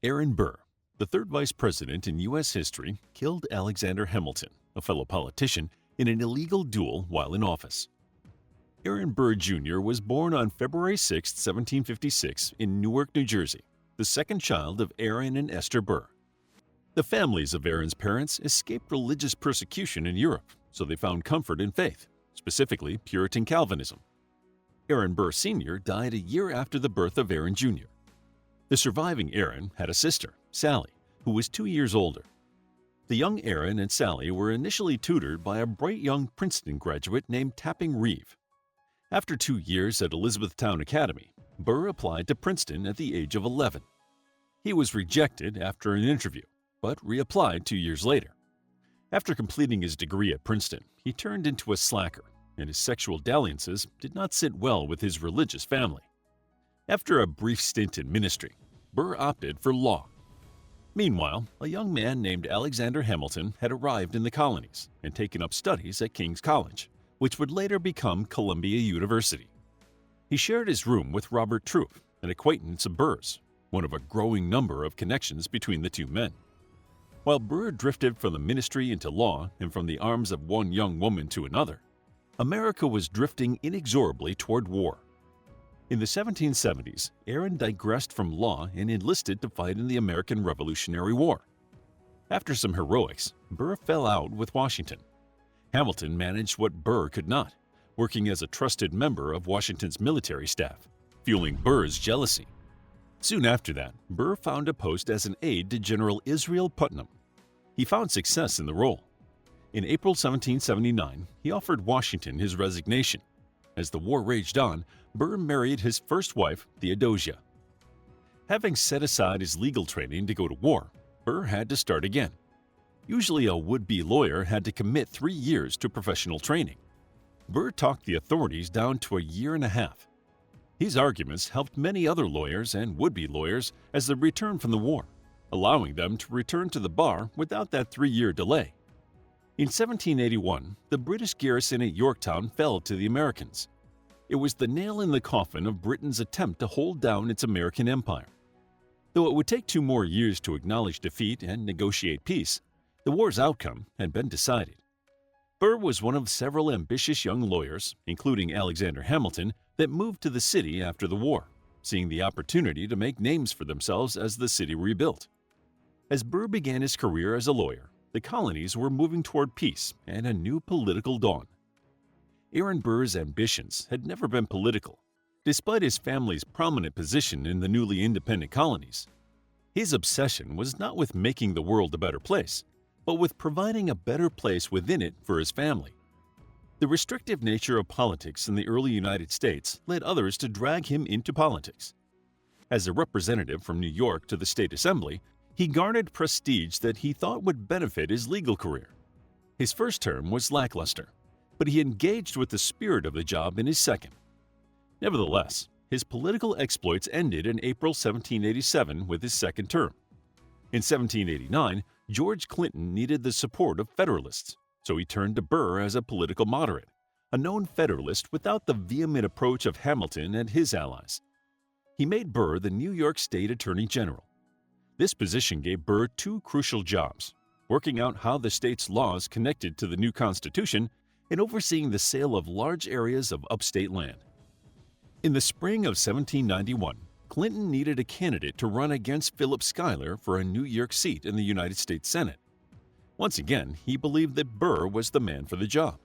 Aaron Burr, the third vice president in U.S. history, killed Alexander Hamilton, a fellow politician, in an illegal duel while in office. Aaron Burr Jr. was born on February 6, 1756, in Newark, New Jersey, the second child of Aaron and Esther Burr. The families of Aaron's parents escaped religious persecution in Europe, so they found comfort in faith, specifically Puritan Calvinism. Aaron Burr Sr. died a year after the birth of Aaron Jr. The surviving Aaron had a sister, Sally, who was 2 years older. The young Aaron and Sally were initially tutored by a bright young Princeton graduate named Tapping Reeve. After 2 years at Elizabethtown Academy, Burr applied to Princeton at the age of 11. He was rejected after an interview, but reapplied 2 years later. After completing his degree at Princeton, he turned into a slacker, and his sexual dalliances did not sit well with his religious family. After a brief stint in ministry, Burr opted for law. Meanwhile, a young man named Alexander Hamilton had arrived in the colonies and taken up studies at King's College, which would later become Columbia University. He shared his room with Robert Troup, an acquaintance of Burr's, one of a growing number of connections between the two men. While Burr drifted from the ministry into law and from the arms of one young woman to another, America was drifting inexorably toward war. In the 1770s, Aaron digressed from law and enlisted to fight in the American Revolutionary War. After some heroics, Burr fell out with Washington. Hamilton managed what Burr could not, working as a trusted member of Washington's military staff, fueling Burr's jealousy. Soon after that, Burr found a post as an aide to General Israel Putnam. He found success in the role. In April 1779, he offered Washington his resignation. As the war raged on, Burr married his first wife, Theodosia. Having set aside his legal training to go to war, Burr had to start again. Usually a would-be lawyer had to commit 3 years to professional training. Burr talked the authorities down to a year and a half. His arguments helped many other lawyers and would-be lawyers as they returned from the war, allowing them to return to the bar without that 3-year delay. In 1781, the British garrison at Yorktown fell to the Americans. It was the nail in the coffin of Britain's attempt to hold down its American empire. Though it would take 2 more years to acknowledge defeat and negotiate peace, the war's outcome had been decided. Burr was one of several ambitious young lawyers, including Alexander Hamilton, that moved to the city after the war, seeing the opportunity to make names for themselves as the city rebuilt. As Burr began his career as a lawyer, the colonies were moving toward peace and a new political dawn. Aaron Burr's ambitions had never been political, despite his family's prominent position in the newly independent colonies. His obsession was not with making the world a better place, but with providing a better place within it for his family. The restrictive nature of politics in the early United States led others to drag him into politics. As a representative from New York to the state assembly, he garnered prestige that he thought would benefit his legal career. His first term was lackluster, but he engaged with the spirit of the job in his second. Nevertheless, his political exploits ended in April 1787 with his second term. In 1789, George Clinton needed the support of Federalists, so he turned to Burr as a political moderate, a known Federalist without the vehement approach of Hamilton and his allies. He made Burr the New York State Attorney General. This position gave Burr 2 crucial jobs: working out how the state's laws connected to the new Constitution and overseeing the sale of large areas of upstate land. In the spring of 1791, Clinton needed a candidate to run against Philip Schuyler for a New York seat in the United States Senate. Once again, he believed that Burr was the man for the job.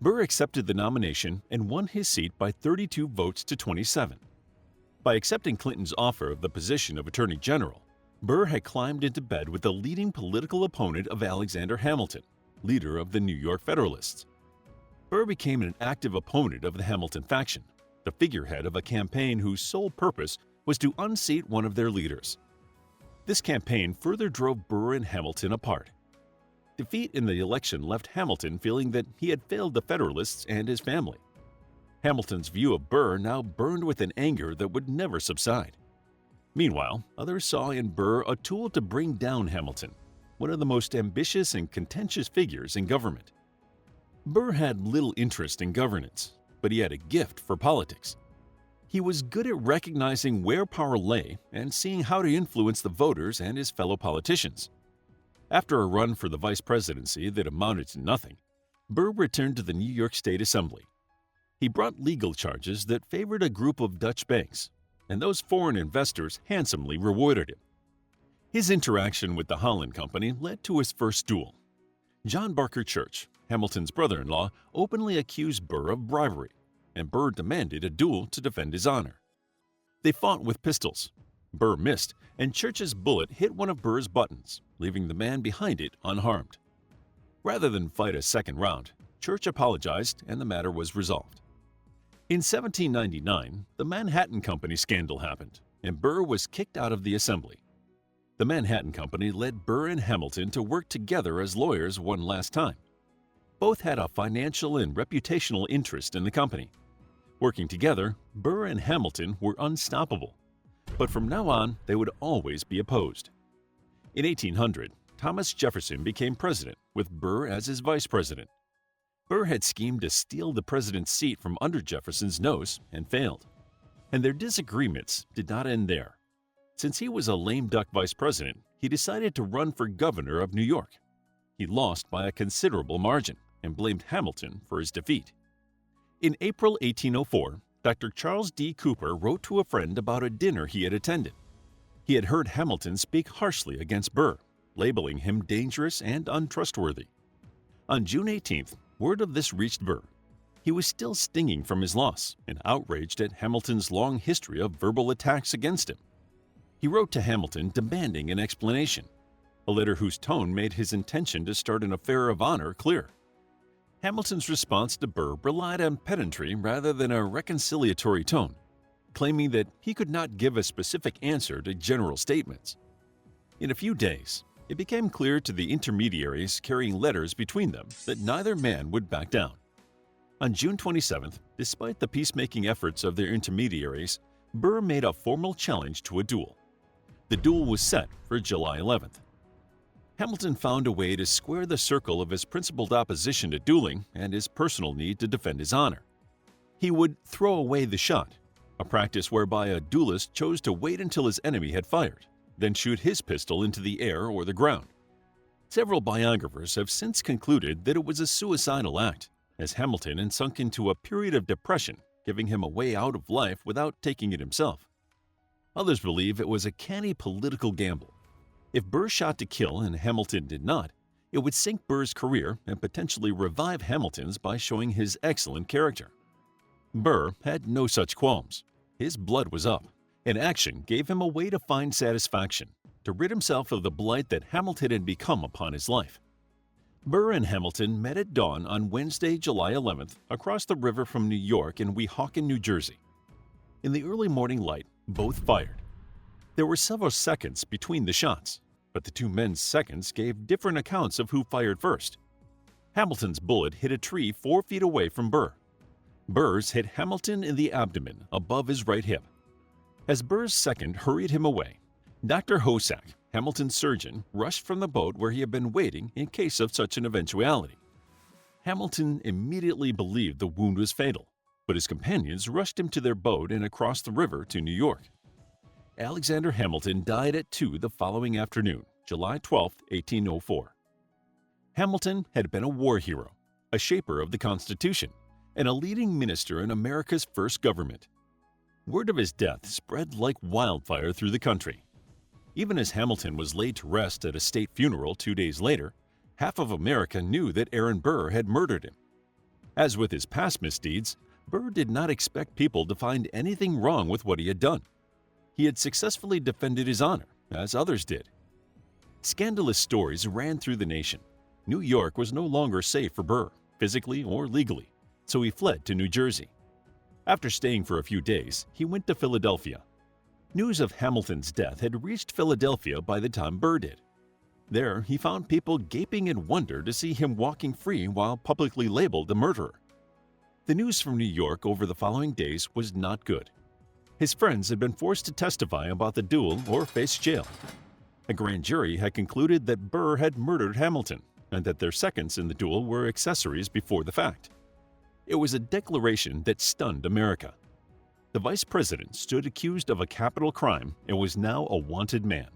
Burr accepted the nomination and won his seat by 32 votes to 27. By accepting Clinton's offer of the position of Attorney General, Burr had climbed into bed with the leading political opponent of Alexander Hamilton, leader of the New York Federalists. Burr became an active opponent of the Hamilton faction, the figurehead of a campaign whose sole purpose was to unseat one of their leaders. This campaign further drove Burr and Hamilton apart. Defeat in the election left Hamilton feeling that he had failed the Federalists and his family. Hamilton's view of Burr now burned with an anger that would never subside. Meanwhile, others saw in Burr a tool to bring down Hamilton, one of the most ambitious and contentious figures in government. Burr had little interest in governance, but he had a gift for politics. He was good at recognizing where power lay and seeing how to influence the voters and his fellow politicians. After a run for the vice presidency that amounted to nothing, Burr returned to the New York State Assembly. He brought legal charges that favored a group of Dutch banks, and those foreign investors handsomely rewarded him. His interaction with the Holland Company led to his first duel. John Barker Church, Hamilton's brother-in-law, openly accused Burr of bribery, and Burr demanded a duel to defend his honor. They fought with pistols. Burr missed, and Church's bullet hit one of Burr's buttons, leaving the man behind it unharmed. Rather than fight a second round, Church apologized and the matter was resolved. In 1799, the Manhattan Company scandal happened, and Burr was kicked out of the assembly. The Manhattan Company led Burr and Hamilton to work together as lawyers one last time. Both had a financial and reputational interest in the company. Working together, Burr and Hamilton were unstoppable. But from now on, they would always be opposed. In 1800, Thomas Jefferson became president, with Burr as his vice president. Burr had schemed to steal the president's seat from under Jefferson's nose and failed. And their disagreements did not end there. Since he was a lame duck vice president, he decided to run for governor of New York. He lost by a considerable margin and blamed Hamilton for his defeat. In April 1804, Dr. Charles D. Cooper wrote to a friend about a dinner he had attended. He had heard Hamilton speak harshly against Burr, labeling him dangerous and untrustworthy. On June 18th, word of this reached Burr. He was still stinging from his loss and outraged at Hamilton's long history of verbal attacks against him. He wrote to Hamilton demanding an explanation, a letter whose tone made his intention to start an affair of honor clear. Hamilton's response to Burr relied on pedantry rather than a reconciliatory tone, claiming that he could not give a specific answer to general statements. In a few days, it became clear to the intermediaries carrying letters between them that neither man would back down. On June 27th, despite the peacemaking efforts of their intermediaries, Burr made a formal challenge to a duel. The duel was set for July 11th. Hamilton found a way to square the circle of his principled opposition to dueling and his personal need to defend his honor. He would throw away the shot, a practice whereby a duelist chose to wait until his enemy had fired, then shoot his pistol into the air or the ground. Several biographers have since concluded that it was a suicidal act, as Hamilton had sunk into a period of depression, giving him a way out of life without taking it himself. Others believe it was a canny political gamble. If Burr shot to kill and Hamilton did not, it would sink Burr's career and potentially revive Hamilton's by showing his excellent character. Burr had no such qualms. His blood was up, and action gave him a way to find satisfaction, to rid himself of the blight that Hamilton had become upon his life. Burr and Hamilton met at dawn on Wednesday, July 11th, across the river from New York in Weehawken, New Jersey. In the early morning light, both fired. There were several seconds between the shots, but the two men's seconds gave different accounts of who fired first. Hamilton's bullet hit a tree 4 feet away from Burr. Burr's hit Hamilton in the abdomen above his right hip. As Burr's second hurried him away, Dr. Hosack, Hamilton's surgeon, rushed from the boat where he had been waiting in case of such an eventuality. Hamilton immediately believed the wound was fatal, but his companions rushed him to their boat and across the river to New York. Alexander Hamilton died at 2 the following afternoon, July 12, 1804. Hamilton had been a war hero, a shaper of the Constitution, and a leading minister in America's first government. Word of his death spread like wildfire through the country. Even as Hamilton was laid to rest at a state funeral 2 days later, half of America knew that Aaron Burr had murdered him. As with his past misdeeds, Burr did not expect people to find anything wrong with what he had done. He had successfully defended his honor, as others did. Scandalous stories ran through the nation. New York was no longer safe for Burr, physically or legally, so he fled to New Jersey. After staying for a few days, he went to Philadelphia. News of Hamilton's death had reached Philadelphia by the time Burr did. There, he found people gaping in wonder to see him walking free while publicly labeled a murderer. The news from New York over the following days was not good. His friends had been forced to testify about the duel or face jail. A grand jury had concluded that Burr had murdered Hamilton and that their seconds in the duel were accessories before the fact. It was a declaration that stunned America. The vice president stood accused of a capital crime and was now a wanted man.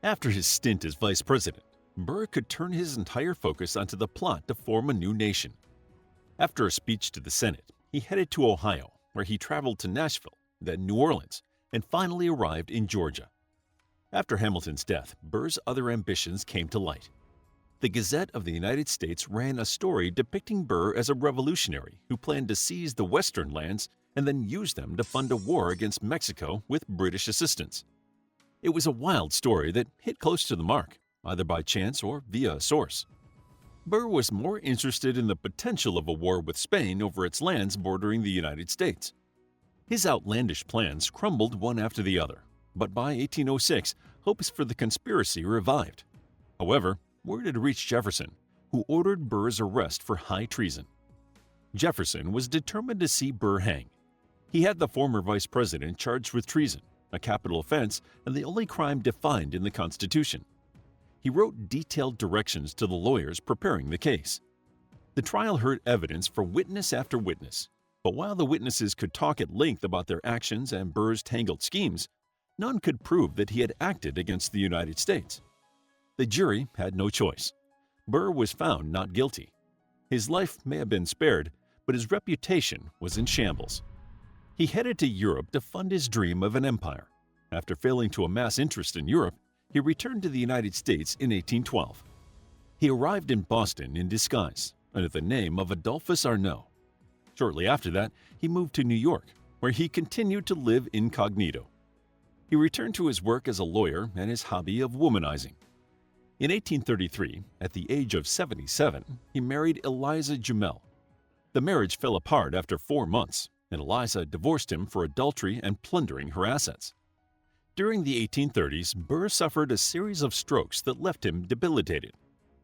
After his stint as vice president, Burr could turn his entire focus onto the plot to form a new nation. After a speech to the Senate, he headed to Ohio, where he traveled to Nashville, then New Orleans, and finally arrived in Georgia. After Hamilton's death, Burr's other ambitions came to light. The Gazette of the United States ran a story depicting Burr as a revolutionary who planned to seize the western lands and then use them to fund a war against Mexico with British assistance. It was a wild story that hit close to the mark, either by chance or via a source. Burr was more interested in the potential of a war with Spain over its lands bordering the United States. His outlandish plans crumbled one after the other, but by 1806, hopes for the conspiracy revived. However, word had reached Jefferson, who ordered Burr's arrest for high treason. Jefferson was determined to see Burr hang. He had the former vice president charged with treason, a capital offense and the only crime defined in the Constitution. He wrote detailed directions to the lawyers preparing the case. The trial heard evidence from witness after witness, but while the witnesses could talk at length about their actions and Burr's tangled schemes, none could prove that he had acted against the United States. The jury had no choice. Burr was found not guilty. His life may have been spared, but his reputation was in shambles. He headed to Europe to fund his dream of an empire. After failing to amass interest in Europe, he returned to the United States in 1812. He arrived in Boston in disguise, under the name of Adolphus Arnault. Shortly after that, he moved to New York, where he continued to live incognito. He returned to his work as a lawyer and his hobby of womanizing. In 1833, at the age of 77, he married Eliza Jumel. The marriage fell apart after 4 months, and Eliza divorced him for adultery and plundering her assets. During the 1830s, Burr suffered a series of strokes that left him debilitated.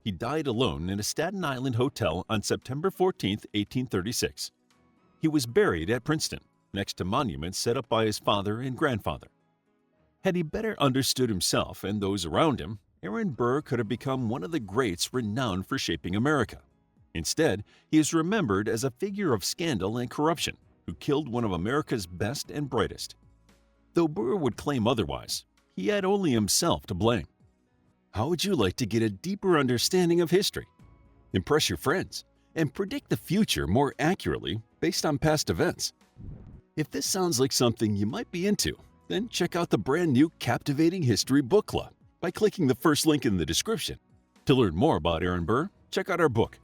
He died alone in a Staten Island hotel on September 14, 1836. He was buried at Princeton, next to monuments set up by his father and grandfather. Had he better understood himself and those around him, Aaron Burr could have become one of the greats renowned for shaping America. Instead, he is remembered as a figure of scandal and corruption who killed one of America's best and brightest. Though Burr would claim otherwise, he had only himself to blame. How would you like to get a deeper understanding of history, impress your friends, and predict the future more accurately based on past events? If this sounds like something you might be into, then check out the brand new Captivating History Book Club by clicking the first link in the description. To learn more about Aaron Burr, check out our book,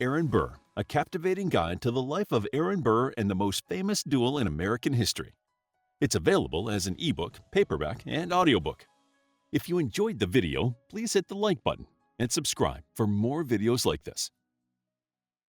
Aaron Burr, A Captivating Guide to the Life of Aaron Burr and the Most Famous Duel in American History. It's available as an ebook, paperback, and audiobook. If you enjoyed the video, please hit the like button and subscribe for more videos like this.